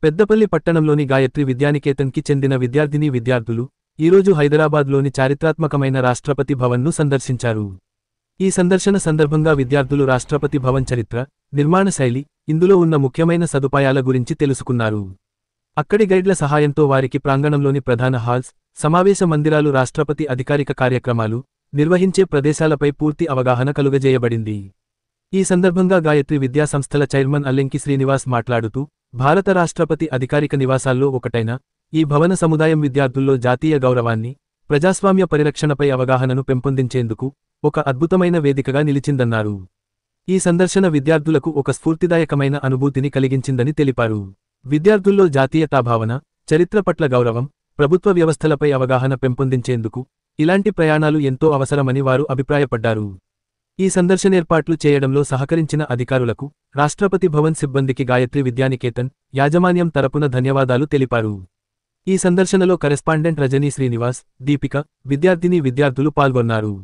పెద్దపల్లి పట్టణంలోని గాయత్రి విద్యానికేతన్కి చెందిన విద్యార్థులు ఈరోజు హైదరాబాద్లోని చారిత్రాత్మకమైన రాష్ట్రపతి భవన్ను సందర్శించారు. ఈ సందర్శన సందర్భంగా విద్యార్థులు రాష్ట్రపతి భవన్ చరిత్ర, నిర్మాణ శైలి, ఇందులో ఉన్న ముఖ్యమైన సదుపాయాల గురించి తెలుసుకున్నారు. అక్కడి గైడ్ల సహాయంతో వారికి ప్రాంగణంలోని ప్రధాన హాల్స్, సమావేశ మందిరాలు, రాష్ట్రపతి అధికారిక కార్యక్రమాలు నిర్వహించే ప్రదేశాలపై పూర్తి అవగాహన కలుగజేయబడింది. ఈ సందర్భంగా గాయత్రి విద్యా సంస్థల చైర్మన్ అల్లెంకి శ్రీనివాస్ మాట్లాడుతూ, భారత రాష్ట్రపతి అధికారిక నివాసాల్లో ఒకటైన ఈ భవన సముదాయం విద్యార్థుల్లో జాతీయ గౌరవాన్ని, ప్రజాస్వామ్య పరిరక్షణపై అవగాహనను పెంపొందించేందుకు ఒక అద్భుతమైన వేదికగా నిలిచిందన్నారు. ఈ సందర్శన విద్యార్థులకు ఒక స్ఫూర్తిదాయకమైన అనుభూతిని కలిగించిందని తెలిపారు. విద్యార్థుల్లో జాతీయతాభావన, చరిత్ర పట్ల గౌరవం, ప్రభుత్వ వ్యవస్థలపై అవగాహన పెంపొందించేందుకు ఇలాంటి ప్రయాణాలు ఎంతో అవసరమని వారు అభిప్రాయపడ్డారు. ఈ సందర్శనేర్పాట్లు చేయడంలో సహకరించిన అధికారులకు, రాష్ట్రపతి భవన్ సిబ్బందికి గాయత్రి విద్యానికేతన్ యాజమాన్యం తరపున ధన్యవాదాలు తెలిపారు. ఈ సందర్శనలో కరెస్పాండెంట్ రజనీ శ్రీనివాస్, దీపిక, విద్యార్థిని విద్యార్థులు పాల్గొన్నారు.